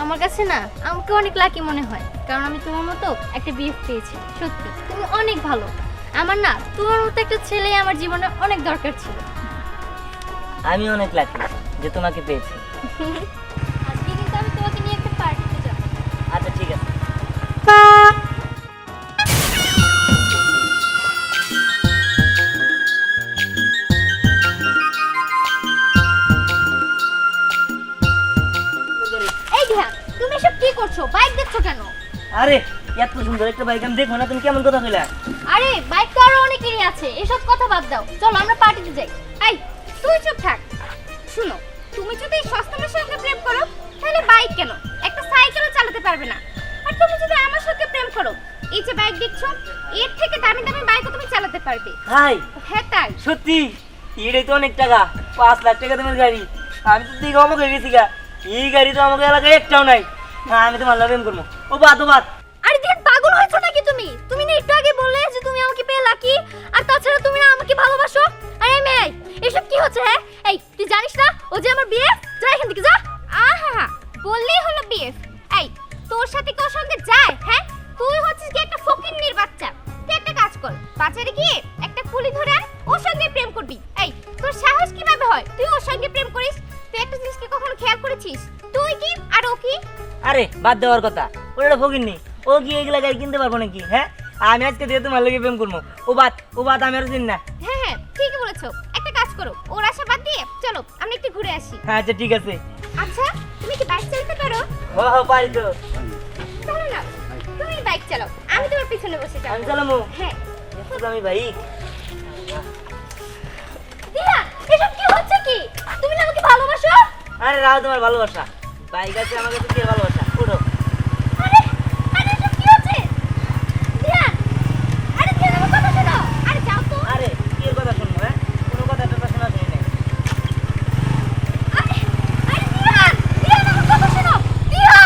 আমার কাছে না আমাকে অনেক লাকি মনে হয়, কারণ আমি তোমার মতো একটা বিএফ পেয়েছি। সত্যি তুমি অনেক ভালো। আমার না তোমার মতো একটা ছেলে আমার জীবনে অনেক দরকার ছিল। আমি অনেক লাকি যে তোমাকে পেয়েছি। আজকে কিন্তু আমি তোমাকে নিয়ে একটা পার্টিতে যাব। আচ্ছা ঠিক আছে। এই ধ্যান, তুমি এসব কি করছো? বাইক দেখছো কেন? আরে এত সুন্দর একটা বাইক আমি দেখো না, তুমি কেমন কথা কইলা? আরে বাইক তো আরো অনেকেরই আছে, এসব কথা বাদ দাও, চলো আমরা পার্টিতে যাই। এই তুই চুপ থাক। শুনো, তুমি যদি এই সস্তার সঙ্গে প্রেম করো তাহলে বাইক কেন, একটা সাইকেলও চালাতে পারবে না। আর তুমি যদি আমার সাথে প্রেম করো, এই যে বাইক দেখছো, এর থেকে দামি দামি বাইকও তুমি চালাতে পারবে। হাই হ্যাঁ তাই। সত্যি? এটাই তো অনেক টাকা, 5 লাখ টাকা তোমার গাড়ি। আমি তো দেখে অবাক হয়ে গেছি গা, এই গাড়ি তো আমাকে এলাকায় একটাও নাই। হ্যাঁ আমি তোমার প্রেম করবো। ও বাদ ও বাদ। আরে দেখ, পাগল হয়েছো নাকি তুমি? তুমি না একটু আগে বললে যে তুমি আমাকে পেয়ে লাকি, আর তাছাড়া তুমি না আমাকে ভালোবাসো। আরে মেয়ে, এসব কি হচ্ছে? হ্যাঁ এই তুই জানিস না ও যে আমার বিএফ? যা এখান থেকে যা। আহা, বললেই হলো বিএফ। এই তোর সাথে কি ওর সঙ্গে যায়? হ্যাঁ তুই হচ্ছিস কি একটা ফকিন্নির বাচ্চা। তুই একটা কাজ কর, বাজারে গিয়ে একটা কুলি ধরে আন, ওর সঙ্গে প্রেম করবি। এই তোর সাহস কিভাবে হয় তুই ওর সঙ্গে প্রেম করিস? তুই একটা জিনিস কি কখনো খেয়াল করেছিস? তুই কি আর ও কি? আরে বাদ দেওয়ার কথা, ওটা ফকিরনি। ও কি এগুলা গাড়ি কিনতে পারবো নাকি? হ্যাঁ আমি আজকে দিয়ে তোমার লগে প্রেম করবো। ও বাদ আমি আর চিনি না। হ্যাঁ হ্যাঁ ঠিকই বলেছো। একটা কাজ করো, ওর আশা বাদ দিয়ে চলো আমরা একটু ঘুরে আসি। হ্যাঁ আচ্ছা ঠিক আছে। আচ্ছা তুমি কি বাইক চালাতে পারো? ও পারি তো। চলো না, তুমি বাইক চালাও, আমি তোমার পিছনে বসে যাবো। আমি চালামু? হ্যাঁ। আমি বাইক। দিয়া, এসব কি হচ্ছে কি? তুমি না আমাকে ভালোবাসো? আরে রাও তোমার ভালোবাসা, বাইক আছে আমার কাছে, কি ভালোবাসা? উঠো। আরে আরে এসব কি হচ্ছে? দিয়া, আরে দিয়া আমার কথা শোনো। আরে যাও তো। আরে কি এর কথা শুনবো? হ্যাঁ কোনো কথা টথা শোনা শুনি নাই। আরে আরে দিয়া, দিয়া আমার কথা শোনো। দিয়া,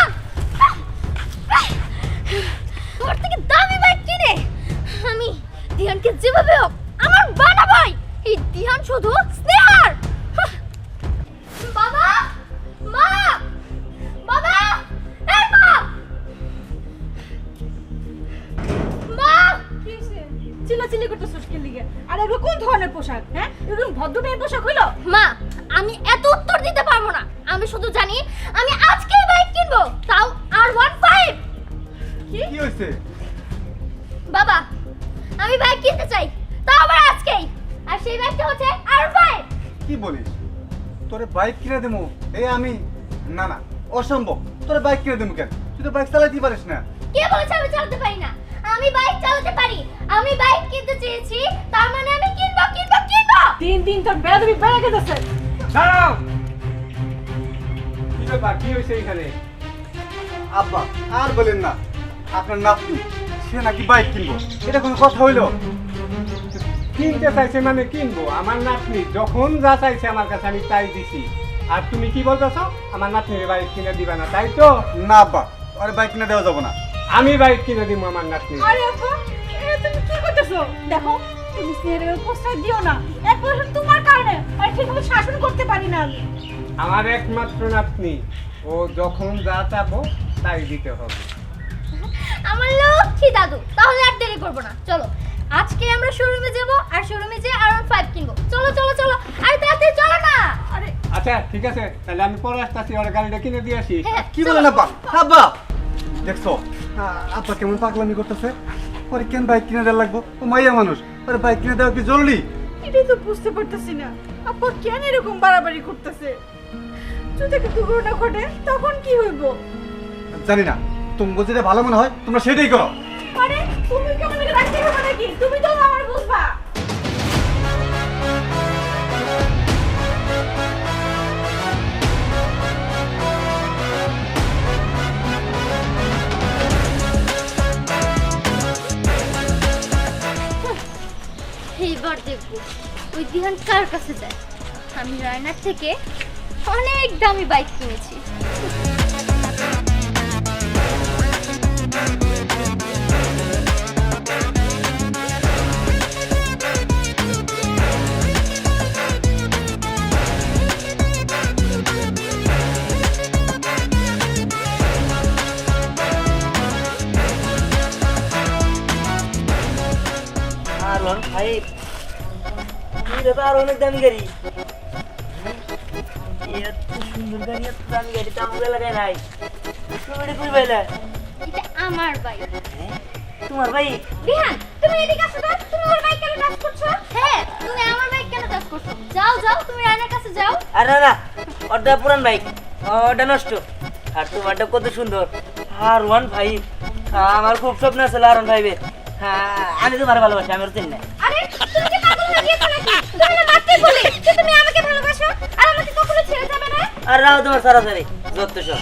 তোর থেকে দামি বাইক কিনে আমি দিহানকে যেভাবে হোক আমার বানাবই। এই দিহান শুধু স্নেহার। বাবা, মা, বাবা, এই মা, মা। চিল্লাচিল্লি করতেছিস কি লিগে? আর এগুলো কোন ধরনের পোশাক? হ্যাঁ এগুলো ভদ্র মেয়ের পোশাক হইলো? মা, আমি এত উত্তর দিতে পারবো না। আমি শুধু জানি আমি আজকেই বাইক কিনবো, তাও R15। কি হইছে? বাবা, আমি বাইক কিনতে চাই, তাও আবার আজকেই। আর সেই বাইকটা হচ্ছে R5। কি বলিস? তোরে বাইক কিনে দেবো? এই আমি? না না, অসম্ভব। তোরে বাইক কিনে দেবো কেন? তুই তো বাইক চালাতেই পারিস না। কে বলেছে আমি চালাতে পারি না? আমি বাইক চালাতে পারি। আমি বাইক কিনতে চেয়েছি, তার মানে আমি কিনবো কিনবো কিনবো। দিন দিন তোর বেয়াদবি বেড়ে গেছে। দাঁড়াও! কি ব্যাপার, কি হয়েছে এখানে? আব্বা আর বলেন না, আপনার নাতনি সে নাকি বাইক কিনবো। এটা কোনো কথা হইলো? কিনতে চাইছে মানে কিনবো? আমার নাতনি যখন যা চাইছে আমার কাছে আমি তাই দিছি। আর তুমি কি বলতেছো? আমার নাতনির বাইক কিনে দিবা না, তাই তো? না আব্বা, ওরে বাইক কিনে দেওয়া যাবে না। আমি বাইক কিনে দিব আমার নাতনি। আরে আপা, এটা তুমি কি করতেছো? দেখো তুমি স্নেহের প্রস্তাব দিও না। এক বছর তোমার কারণে আর ঠিকমতো শাসন করতে পারি না আমি। আমার একমাত্র নাতনি, ও যখন যা চাবো তাই দিতে হবে। আমার লক্ষ্মী দাদু, তাহলে আর দেরি করবো না, চলো আজকে আমরা শোরুমে যাব আর শোরুমে যেয়ে R15 কিনবো। চলো চলো চলো, আরে তাড়াতাড়ি চলো না। আরে আচ্ছা ঠিক আছে, তাহলে আমি পরে আসতেছি, ওর গাড়িটা কিনে দিয়ে আসি। হ্যাঁ, কি চলো। বলেন আব্বা? আব্বা দেখছো আব্বা কেমন পাগলামি করতেছে? ওরে কেন বাইক কিনে দেওয়া লাগবো? ও মাইয়া মানুষ, ওরে বাইক কিনে দেওয়া কি জরুরি? এটাই তো বুঝতে পারতেছি না, আপা কেন এরকম বাড়াবাড়ি করতেছে? যদি একটা দুর্ঘটনা ঘটে তখন কি হইব? জানি না, তোমাকে যেটা ভালো মনে হয় তোমরা সেটাই করো। আরে তুমি কেমন করে রাখতে হবে নাকি? তুমি তো আমার বুঝবা। এইবার দেখবো ওই দিহান কার কাছে যায়। আমি রায়নার থেকে অনেক দামি বাইক কিনেছি। এটা তো আর অনেক দামি গাড়ি। এত সুন্দর গাড়ি, এত দামি গাড়ি তো আমাদের এলাকায় নাই। তুমি এটা কই পাইলা? এটা আমার বাইক। তোমার ভাই? বিহান, তুমি এদিকে আসো তো। তুমি ওর বাইক কেন টাচ করছো? হ্যাঁ, তুমি আমার বাইক কেন টাচ করছো? যাও যাও, তুমি রায়নার কাছে যাও। আর না না, ওটা পুরান বাইক, ওটা নষ্ট। আর তোমারটা কত সুন্দর, R15। আমার খুব স্বপ্ন আছে R15 এর। হ্যাঁ, আমি তোমার ভালোবাসি, আমি ওর চিনি না। আরে তুমি কি পাগল হয়ে গিয়েছো নাকি? তুমি না মাত্রই বলে যে তুমি আমাকে ভালোবাসো আর আমাকে কখনো ছেড়ে যাবে না। আর রাও তোমার সারাসারি যত সব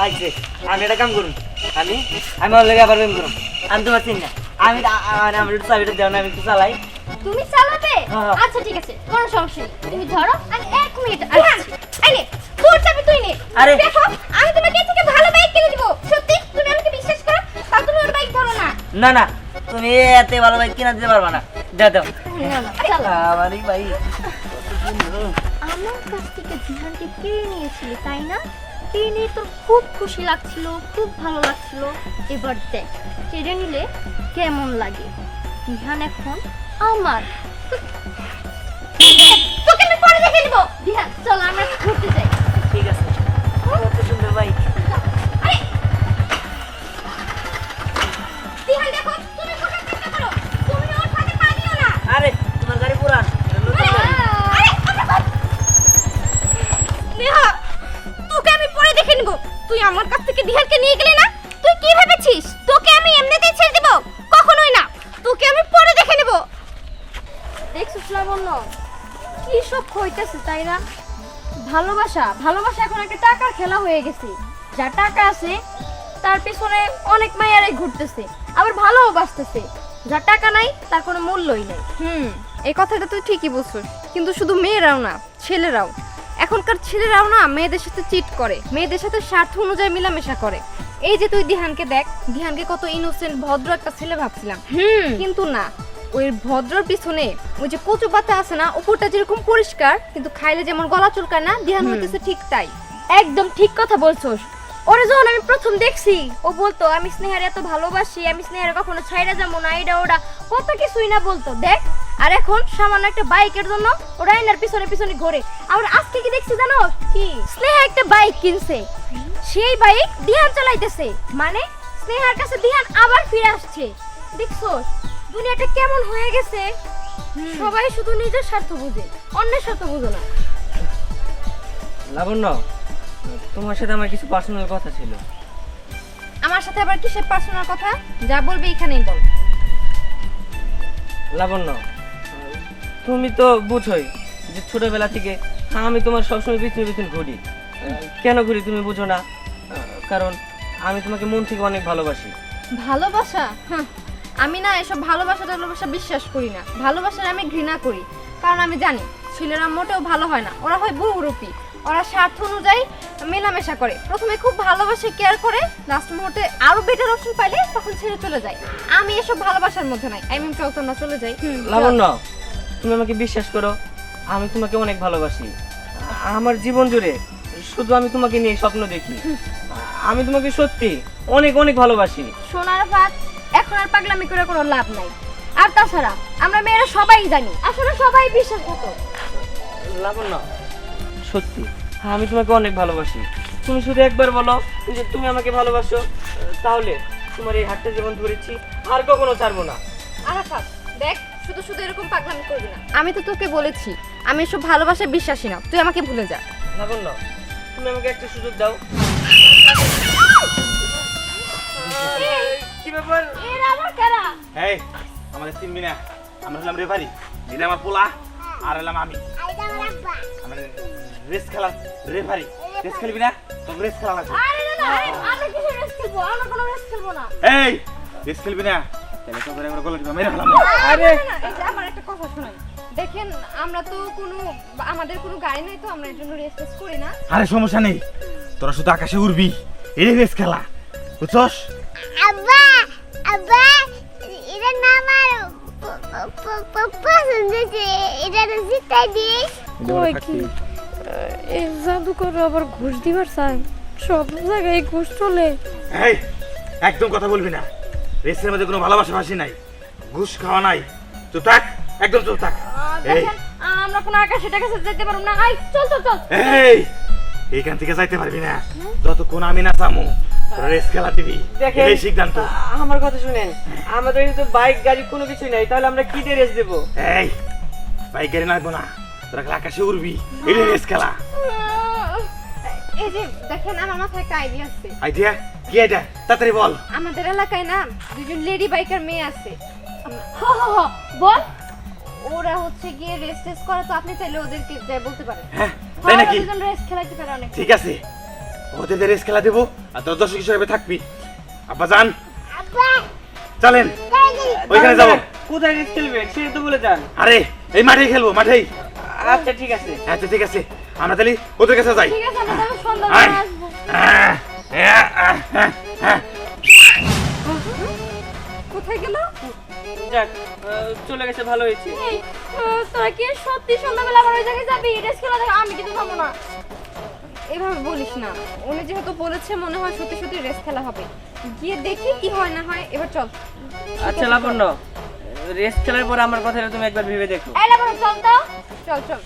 আইছে। আমি একটা কাম করুন, আমি ওর লেগে আবার প্রেম করুন। আমি তোমার চিনি না। আমি একটু চাবিটা দেও না, আমি একটু চালাই। তুমি চালাবে? হ্যাঁ। আচ্ছা ঠিক আছে, কোনো সমস্যা নেই। তুমি ধরো, আমি 1 মিনিট আসছি। এই নে, তোর চাবি তুই নে। আরে। দেখো, আমি তোমাকে এর থেকে ভালো বাইক কিনে দিব। সত্যি তুমি আমাকে বিশ্বাস করো? তাও তুমি ওর বাইক ধরো না। না না, তুমি এত ভালো বাইক কিনা দিতে পারবা না। দাও দাও। না না, চালাও। আমার এই বাইক কত সুন্দর। আমার কাছ থেকে জিহানকে কিনে নিয়েছিলি তাই না? কিনে নিয়ে তোর খুব খুশি লাগছিল, খুব ভালো লাগছিল। এবার দেখ কেড়ে নিলে কেমন লাগে। জিহান এখন আমার। তোকে আমি পরে দেখে নিব। জিহান চল আমরা ঘুরতে যাই। ঠিক আছে, কত সুন্দর বাইক। আরে জিহান দেখো, তুমি কোথায় চেষ্টা করো, তুমি ওর সাথে পারিও না। আরে তোমার গাড়ি পুরান, এটা নতুন গাড়ি। আরে নেহা, তোকে আমি পরে দেখে নিব। তুই আমার কাছ থেকে দিহানকে নিয়ে গেলি না? তুই কি ভেবেছিস তোকে আমি এমনিতেই ছেড়ে দেব? কখনোই না, তোকে আমি পরে দেখে নিব। দেখছিস লাবণ্য, কি সব হইতেছে তাই না? ভালোবাসা ভালোবাসা এখন একটা টাকার খেলা হয়ে গেছে। যার টাকা আছে তার পেছনে অনেক মাইয়ারাই ঘুরতেছে, আবার ভালোও বাসতেছে। যার টাকা নাই তার কোনো মূল্যই নেই। এই কথাটা তুই ঠিকই বলছিস, কিন্তু শুধু মেয়েরাও না, ছেলেরাও। এখনকার ছেলেরাও না মেয়েদের সাথে চিট করে, মেয়েদের সাথে স্বার্থ অনুযায়ী মেলামেশা করে। এই যে তুই দিহানকে দেখ, দিহানকে কত ইনোসেন্ট ভদ্র একটা ছেলে ভাবছিলাম, কিন্তু না, ওই ভদ্রর পিছনে ওই যে কচু পাতা আছে না, উপরটা যেরকম পরিষ্কার কিন্তু খাইলে যেমন গলা চুলকায় না, দিহান হইতেছে ঠিক তাই। একদম ঠিক কথা বলছোস। ওরে যখন আমি প্রথম দেখছি, ও বলতো আমি স্নেহারে এত ভালোবাসি, আমি স্নেহারে কখনো ছাইড়া যাবো না, এটা ওটা কত কিছুই না বলতো। দেখ, আর এখন সামান্য একটা বাইকের জন্য ওরা এনার পিছনে পিছনে ঘোরে। আবার আজকে কি দেখছি জানো? কি স্নেহা একটা বাইক কিনছে, সেই বাইক দিহান চালাইতেছে। মানে স্নেহার কাছে দিহান আবার ফিরে আসছে। দেখছোস দুনিয়াটা কেমন হয়ে গেছে? সবাই শুধু নিজের স্বার্থ বুঝে, অন্যের স্বার্থ বুঝে না। লাবণ্য, তোমার সাথে আমার কিছু পার্সোনাল কথা ছিল। আমার সাথে আবার কিসের পার্সোনাল কথা? যা বলবি এখানেই বল। লাবণ্য, তুমি তো বুঝোই যে ছোটবেলা থেকে আমি তোমার সবসময় পিছনে পিছনে ঘুরি। কেন ঘুরি তুমি বুঝো না? কারণ আমি তোমাকে মন থেকে অনেক ভালোবাসি। ভালোবাসা? আমি না এসব ভালোবাসা টালোবাসা বিশ্বাস করি না। ভালোবাসার আমি ঘৃণা করি, কারণ আমি জানি ছেলেরা মোটেও ভালো হয় না, ওরা হয় বহুরূপী। ওরা স্বার্থ অনুযায়ী মেলামেশা করে, প্রথমে খুব ভালোবাসে, কেয়ার করে, লাস্ট মুহূর্তে আরো বেটার অপশন পাইলে তখন ছেড়ে চলে যায়। আমি এসব ভালোবাসার মধ্যে নাই। আমি চল তোমরা চলে যাই। লাবণ্য, তুমি আমাকে বিশ্বাস করো, আমি তোমাকে অনেক ভালোবাসি। আমার জীবন জুড়ে শুধু আমি তোমাকে নিয়ে স্বপ্ন দেখি। আমি তোমাকে সত্যি অনেক অনেক ভালোবাসি। সোনার ভাত, এখন আর পাগলামি করে কোনো লাভ নাই। আর তাছাড়া আমরা মেয়েরা সবাই জানি, আসলে সবাই বিশ্বাসঘাতক। লাবণ্য, সত্যি আমি তোমাকে অনেক ভালোবাসি। তুমি শুধু একবার বলো যে তুমি আমাকে ভালোবাসো, তাহলে তোমার এই হাতটা যেমন ধরেছি আর কখনো ছাড়বো না। আরাফাত দেখ, শুধু শুধু এরকম পাগলামি করবি না। আমি তো তোকে বলেছি আমি এসব ভালোবাসায় বিশ্বাসী না, তুই আমাকে ভুলে যা। লাবণ্য, তুমি আমাকে একটা সুযোগ দাও। কি ব্যাপার? এরা আবার কারা? এই আমাদের চিনবি না, আমরা হলাম রেফারি, দিলে আমার পোলা আর হলাম আমি। আমরা রেস খেলা রেফারি। রেস খেলবি না? তোকে রেস খেলা লাগবে। আরে না না, আমরা কিসের রেস খেলবো? আমরা কোনো রেস খেলবো না। এই রেস খেলবি না? তাহলে তোকে আমরা গলা দিবা, মেরে ফেলাম। আরে না, এই যে আমার একটা কথা শোনাই। দেখেন, আমরা তো আমাদের কোনো গাড়ি নাই, তো আমরা এর জন্য রেস টেস করি না। আরে সমস্যা নেই, তোরা শুধু আকাশে উড়বি, এই রেস খেলা, বুঝছস? আব্বা আব্বা এটা না আমার পছন্দ হয়েছে, এটা জিতাই দিস। কই কি এই জাদুকর আবার ঘুষ দিবার চাই? সব জায়গায় ঘুষ চলে। এই একদম কথা বলবি না, রেসের মধ্যে কোনো ভালোবাসা ফাঁসি নাই, ঘুষ খাওয়া নাই। চুপ থাক, একদম চুপ থাক। এই দেখেন আমরা কোনো আকাশে টাকাশে যেতে পারবো না। আই চল চল চল। এই এইখান থেকে যাইতে পারবি না যতক্ষণ আমি না যাবো রেস খেলা দিবি দেখেন এই সিদ্ধান্ত আমার কথা শুনেন, আমাদের তো বাইক গাড়ি কোনো কিছু নাই, তাহলে আমরা কি দিয়ে রেস দেবো? এই বাইক গাড়ি লাগবো না, তোরা খালি আকাশে উড়বি, এটা রেস খেলা। এই যে দেখেন আমার মাথায় একটা আইডিয়া আছে। আইডিয়া কি এটা তাড়াতাড়ি বল। আমাদের এলাকায় না দুজন লেডি বাইকার মেয়ে আছে। বল। ওরা হচ্ছে গিয়ে রেস টেস করে, তো আপনি চাইলে ওদেরকে যাই বলতে পারেন। হ্যাঁ তাই নাকি? দুজন রেস খেলাইতে পারে অনেক। ঠিক আছে, ওদের রেস খেলা দেবো আর তোর দর্শক হিসেবে থাকবি। আব্বা যান, আব্বা চলেন ওইখানে যাবো। কোথায় রেস খেলবেন সেটা তো বলে যান। আরে এই মাঠেই খেলবো, মাঠেই। আচ্ছা ঠিক আছে। আচ্ছা ঠিক আছে, আমরা তাহলে ওদের কাছে যাই। ঠিক আছে, আমরা তাহলে সন্ধ্যা আয়। আসবো। কোথায় গেল? যাক, চলে গেছে, ভালো হয়েছে। এই, তোরা কি সত্যি সন্ধ্যাবেলা আবার ওই জায়গায় যাবি রেস খেলা দেখে? আমি কিন্তু যাবো না। এভাবে বলিস না, উনি যেহেতু বলেছে মনে হয় সত্যি সত্যি রেস খেলা হবে। গিয়ে দেখি কি হয় না হয়। এবার চল। আচ্ছা লাবণ্য, রেস খেলার পর আমার কথাটা তুমি একবার ভেবে দেখো। এই লাবণ্য, চল তো। চল চল।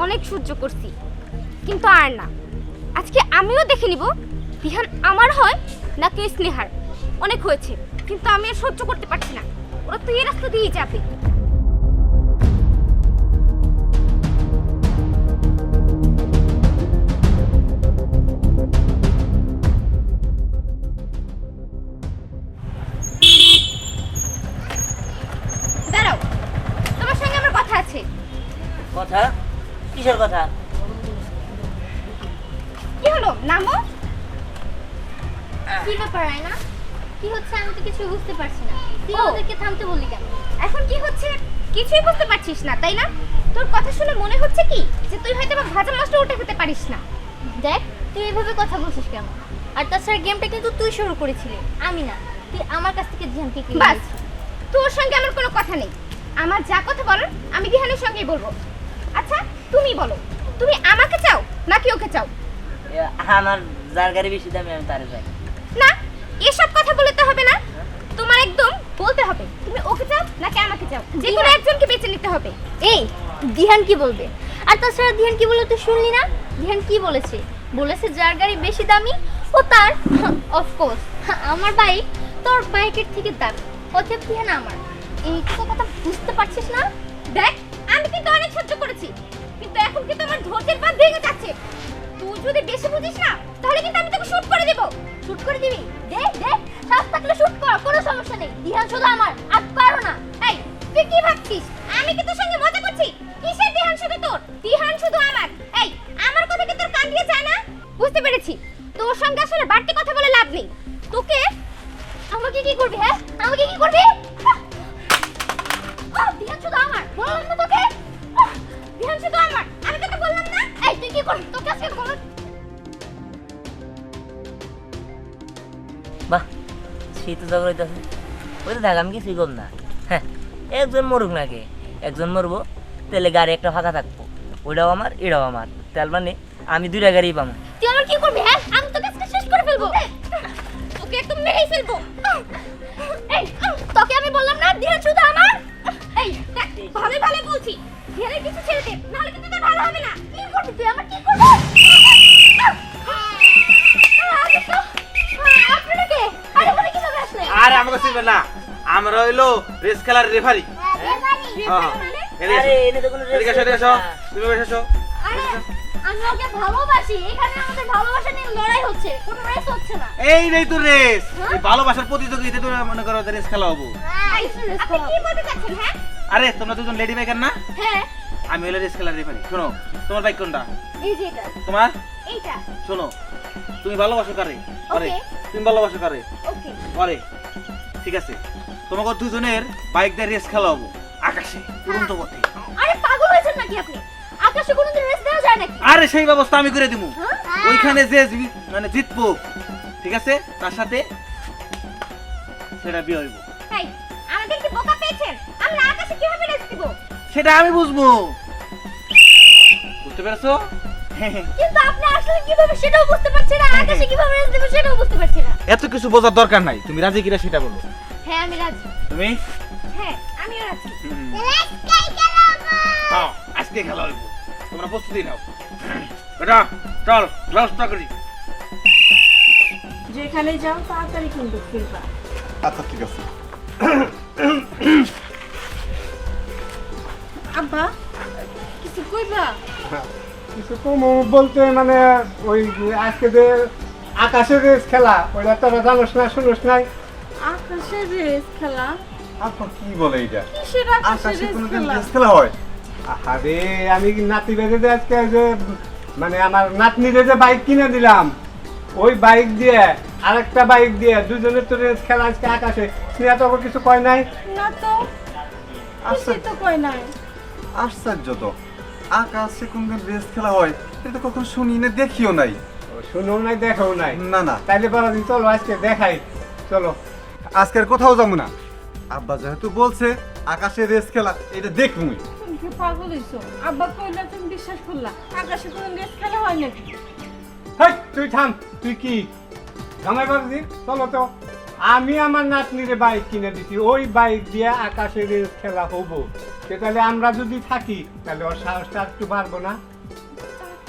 অনেক সহ্য করছি, কিন্তু আর না। আজকে আমিও দেখে নিব দিহান আমার হয় নাকি স্নেহার। অনেক হয়েছে, কিন্তু আমি আর সহ্য করতে পারছি না। ওরা তো এই রাস্তা দিয়েই যাবে। দাঁড়াও, তোমার সঙ্গে আমার কথা আছে। কথা? কিসের কথা? কি হলো? নামো। কি ব্যাপার আয়না? কি হচ্ছে আমি তো কিছু বুঝতে পারছি না। তুই ওদেরকে থামতে বললি কেন? এখন কি হচ্ছে কিছুই বুঝতে পারছিস না, তাই না? তোর কথা শুনে মনে হচ্ছে কি যে তুই হয়তো বা ভাজা মাছটা উঠে খেতে পারিস না। দেখ তুই এভাবে কথা বলছিস কেন? আর তাছাড়া গেমটা কিন্তু তুই শুরু করেছিলি, আমি না। তুই আমার কাছ থেকে ধ্যানকে কিনে বাস, নিয়েছিস। তোর সঙ্গে আমার কোনো কথা নেই। আমার যা কথা বলার আমি দিহানের সঙ্গেই বলবো। আচ্ছা তুমি বলো, তুমি আমাকে চাও নাকি ওকে চাও? আমার যার গাড়ি বেশি দামি আমি তারে যাই। না, এসব কথা বলতে হবে না। তোমার একদম বলতে হবে তুমি ওকে চাও নাকি আমাকে চাও। যে কোনো একজনকে বেছে নিতে হবে। এই দিহান কি বলবে? আর তাছাড়া দিহান কি বলে তুই শুনলি না? দিহান কি বলেছে? বলেছে যার গাড়ি বেশি দামি ও তার। অফকোর্স আমার বাইক তোর বাইকের থেকে দামি, অতএব দিহান আমার। এইটুকু কথা বুঝতে পারছিস না? দেখ আমি কিন্তু অনেক সহ্য করেছি, কিন্তু এখন কিন্তু আমার ধৈর্যের বাঁধ ভেঙে যাচ্ছে। তুই যদি বেশি বুঝিস না তাহলে কিন্তু আমি তোকে শুট করে দেব। শুট করে দিবি? দেখ দেখ, সাথ থাকলে শুট কর, কোনো সমস্যা নেই। দিহান শুধু আমার, আর পারো না। এই তুই কি ভাবছিস আমি কি তোর সঙ্গে মজা করছি? কিসের দিহান শুধু তোর? দিহান শুধু আমার। এই আমার কথা কি তোর কান দিয়ে যায় না? বুঝতে পেরেছি, তোর সঙ্গে আসলে বাড়তি কথা বলে লাভ নেই। তোকে আমাকে কি করবি? হ্যাঁ আমাকে কি করবি? দিহান শুধু আমার, বললাম না তোকে? দিহান শুধু আমার, আমি তোকে বললাম না? এই তুই কি করবি? তোকে আজকে কোনো বাহ, সেই তো ঝগড়া হইতেছে। ওই তো দেখ আমি কিছুই করব না। হ্যাঁ, একজন মরুক নাকি, একজন মরবো, তাহলে গাড়ি একটা ফাঁকা থাকবো। ওইটাও আমার, এটাও আমার। তার মানে আমি দুইটা গাড়ি পাবো। তুই আমার কি করবি? হ্যাঁ আমি তোকে আজকে শেষ করে ফেলবো। তোকে একদম মেরেই ফেলবো। এই তোকে আমি বললাম না দিহান শুধু আমার? এই দেখ ভালো ভালো বলছি, দিহানের কিছু ছেড়ে দে, নাহলে কিন্তু তোর ভালো হবে না। কি করবি তুই? আমার কি করবি? আপনারা কে? আর এখানে কিভাবে আসলে? আর আমাকে চিনবে না, আমরা হইলো রেস খেলার রেফারি। আরে এনে তো কোনো এদিকে এসো, এদিকে এসো, তুমি এসো। আরে আমি ওকে ভালোবাসি, এখানে আমাদের ভালোবাসা নিয়ে লড়াই হচ্ছে, কোনো রেস হচ্ছে না। এই নেই তো রেস, এই ভালোবাসার প্রতিযোগিতা তোমরা মনে করো রেস খেলা হবো। আপনি কি বলতে চাচ্ছেন? হ্যাঁ আরে তোমরা দুজন লেডি বাইকার না, হ্যাঁ আমি হলো রেস খেলার রেফারি। শোনো, তোমার বাইক কোনটা? এই যে এটা, তোমার? এইটা। শোনো, তুমি ভালোবাসো কারে? আরে Okay. তুমি ভালোবাসো কারে? ওকে আরে ঠিক আছে, তোমাকে দুজনের বাইক দিয়ে রেস খেলা হবো আকাশে, উড়ন্ত পথে। আরে পাগল হয়েছেন নাকি আপনি? আকাশে কোনোদিন রেস দেওয়া যায় নাকি? আরে সেই ব্যবস্থা আমি করে দিমু। ওইখানে যে মানে জিতবো, ঠিক আছে, তার সাথে সেটা বিয়ে হইব। এই আমাদের কি বোকা পেয়েছেন? আমরা আকাশে কিভাবে রেস দিব? সেটা আমি বুঝবো, বুঝতে পেরেছো? কিন্তু আপনি আসলে কিভাবে সেটাও বুঝতে পারছেন না, আকাশে কিভাবে রেস দেব সেটাও বুঝতে পারছি না। এত কিছু বোঝার দরকার নাই, তুমি রাজি কিনা সেটা বলো। হ্যাঁ আমি রাজি। তুমি হ্যাঁ আমিও রাজি। হ্যাঁ আজকে খেলা হইব, তোমরা প্রস্তুতি নাও। বেটা চল ব্যবস্থা করি। যেখানে যাও তাড়াতাড়ি কিন্তু ফিরবা। আচ্ছা ঠিক আছে। আব্বা কিছু কইবা? কিছু কম বলতে মানে ওই যে আজকে যে আকাশের রেস খেলা ওইটা তোরা জানোস না, শুনোস নাই? আকাশের রেস খেলা? আপা কি বলে এটা? কিসের আকাশের আকাশে রেস কোনোদিন খেলা? রেস খেলা হয়? আরে আমি নাতি বেঁধে আজকে যে মানে আমার নাতনিরে যে বাইক কিনে দিলাম, ওই বাইক দিয়ে আরেকটা বাইক দিয়ে দুজনের তো রেস খেলা আজকে আকাশে। স্নেহা তো কিছু কয় নাই? না তো, কিছুই তো কই নাই। আশ্চর্য তো, আকাশে কোনদিন রেস খেলা হয় এটা তো কখন শুনি না, দেখিও নাই। শুনো নাই, দেখো নাই? না না, তাইলে পরদিন চলো আজকে দেখাই, চলো। আজকের কোথাও যাবো না। আব্বা যেহেতু বলছে আকাশে রেস খেলা, এটা দেখবই। তুমি কি পাগল হইছো? আব্বা কইলা তুমি বিশ্বাস করলা? আকাশে কোনো রেস খেলা হয় নাকি? হেই, তুই থাম, তুই কি জামাই বাবুজি চলো তো। আমি আমার নাতনিরে বাইক কিনে দিছি, ওই বাইক দিয়ে আকাশে রেস খেলা হবো। তাহলে আমরা যদি থাকি তাহলে ওর সাহসটা একটু বাড়বো না?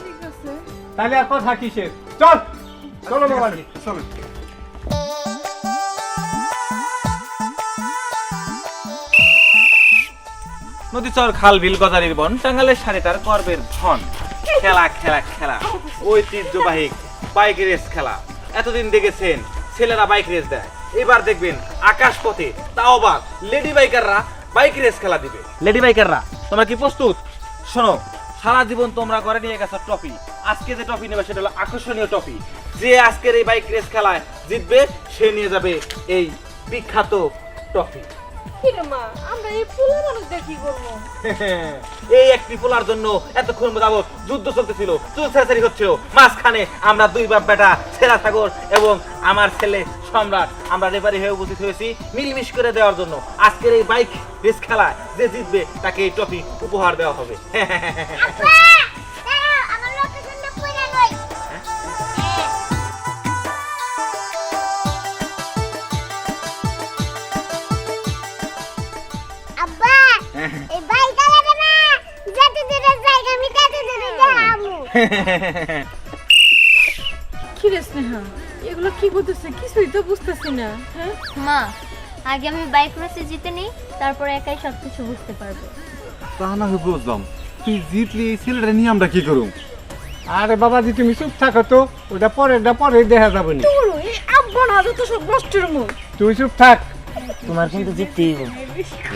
ঠিক আছে। তাহলে আর কথা কিসের, চল চলো বাবাজি। চলো। নদী চর খাল বিল গজারির বন, টাঙ্গালের সাড়ে তার করবের ধন। খেলা খেলা খেলা ঐতিহ্যবাহী বাইক রেস খেলা। এতদিন দেখেছেন ছেলেরা বাইক রেস দেয়, এবার দেখবেন আকাশ পথে, তাও আবার লেডি বাইকাররা বাইক রেস খেলা দিবে। লেডি বাইকাররা তোমরা কি প্রস্তুত? শোনো, সারা জীবন তোমরা করে নিয়ে গেছো ট্রফি, আজকে যে ট্রফি নেবে সেটা হলো আকর্ষণীয় ট্রফি। যে আজকের এই বাইক রেস খেলায় জিতবে সে নিয়ে যাবে এই বিখ্যাত ট্রফি। কিরে মা, আমরা এই ফুলা মানুষ দেখি করবো? এই একটি পোলার জন্য এতক্ষণ যাবত যুদ্ধ চলতেছিল, চুলছাড়াছাড়ি হচ্ছিল। মাঝখানে আমরা দুই বাপ বেটা ছেঁড়া সাগর এবং আমার ছেলে সম্রাট আমরা রেফারি হয়ে উপস্থিত হয়েছি মিলমিশ করে দেওয়ার জন্য। আজকের এই বাইক রেস খেলায় যে জিতবে তাকে এই ট্রফি উপহার দেওয়া হবে। আমার লোকেশনটা কইরা লই। আব্বা এই বাইক আলাদা না, যত দূরে যাই আমি তত দূরে যাবো। কি রে স্নেহা, এগুলো কি করতেছে? কিছুই তো বুঝতেছি না। হ্যাঁ মা, আগে আমি বাইক রেসে জিতে নিই, তারপরে একাই সবকিছু বুঝতে পারবো। তা না হয় বুঝলাম, তুই জিতলি এই ছেলেটা নিয়ে আমরা কি করুম? আরে বাবাজি তুমি চুপ থাকো তো, ওটা পরে দেখা যাবে না। তোর এই আব্বা না যত সব নষ্টের মুখ। তুই চুপ থাক। তোমার কিন্তু জিততেই হবে।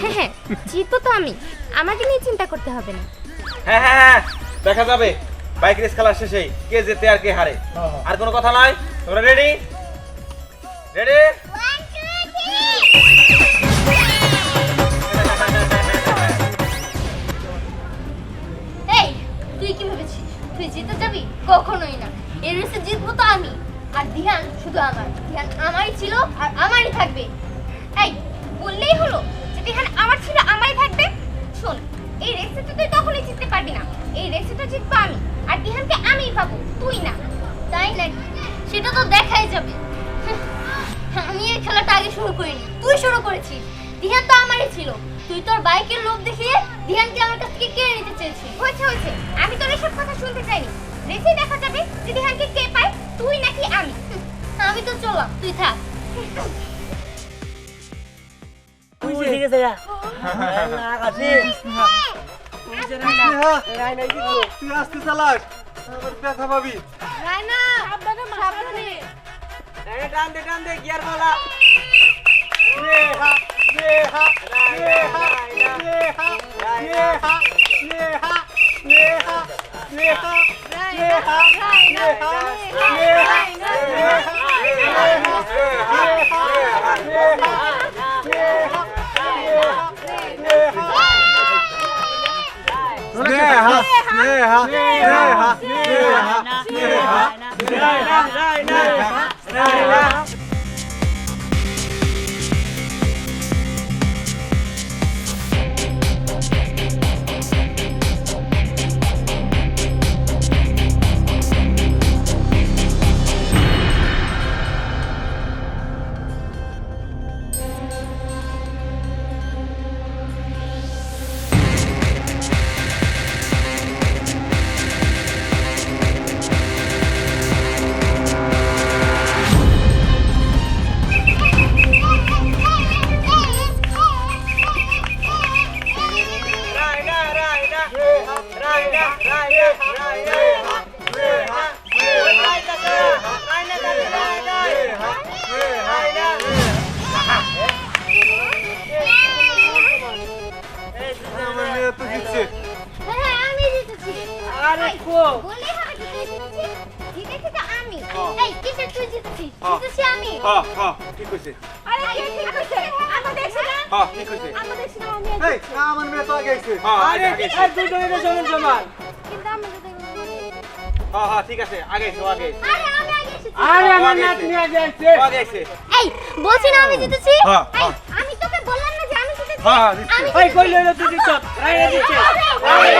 হ্যাঁ হ্যাঁ, জিতবো তো আমি, আমাকে নিয়ে চিন্তা করতে হবে না। হ্যাঁ হ্যাঁ হ্যাঁ, দেখা যাবে বাইক রেস খেলার শেষে কে জেতে আর কে হারে। আর কোনো কথা নয়, তোমরা রেডি? রেডি? 1 2 3 এই, তুই কি ভেবেছিস তুই জিতে যাবি? কখনোই না, এই রেসে জিতবো তো আমি, আর ধ্যান শুধু আমার। ধ্যান আমারই ছিল আর আমারই থাকবে। এই বললেই হলো যে ধ্যান আমার ছিল আমারই থাকবে। শোন, এই রেসে তো তুই কখনোই জিততে পারবি না, এই রেসে তো জিতবো আমি, আর ধ্যানকে আমিই পাবো, তুই না। তাই নাকি? সেটা তো দেখাই যাবে। আমি এই খেলাটা আগে শুরু করিনি, তুই শুরু করেছিস। ধ্যান তো আমারই ছিল, তুই তোর বাইকের লোভ দেখিয়ে ধ্যানকে আমার কাছ থেকে কেড়ে নিতে চেয়েছিস। হয়েছে, আমি তোর এসব কথা শুনতে চাইনি। রেসে দেখা যাবে যে ধ্যানকে কে পায়, তুই নাকি আমি। আমি তো চললাম, তুই থাক। ঠিক আছে গা। আকাশে তুই আসতে চালাক, আবার ব্যথা পাবি। রায়না, সাবধানে মা, সাবধানে। টান দে গিয়ার বলা। স্নেহা স্নেহা স্নেহা স্নেহা স্নেহা স্নেহা স্নেহা স্নেহা স্নেহা এই কিসের তুই জিতেছিস? হ্যাঁ। জিতেছি আমি। হ্যাঁ হ্যাঁ ঠিক কইছে আরে কে ঠিক কইছে? আমরা দেখছি না? হ্যাঁ ঠিক কইছে আমরা দেখছি না আমি এই আমার মেয়ে তো আগে আইছে। হ্যাঁ আরে আগে আর দুজনে তো সমান সমান। কিন্তু আমি তো দেখলাম হ্যাঁ হ্যাঁ ঠিক আছে আগে এসো আগে আরে আমি আগে এসেছি। আরে আমার নাতনি আগে আসছে আগে এসে এই বলছি না আমি জিতেছি। হ্যাঁ, এই, হ্যাঁ। আমি তোকে বললাম না যে আমি জিতেছি। হ্যাঁ, নিশ্চয়ই। আমি ভাই কই লইলো তুই জিতছ? রাইয়া দিচ্ছে। আরে,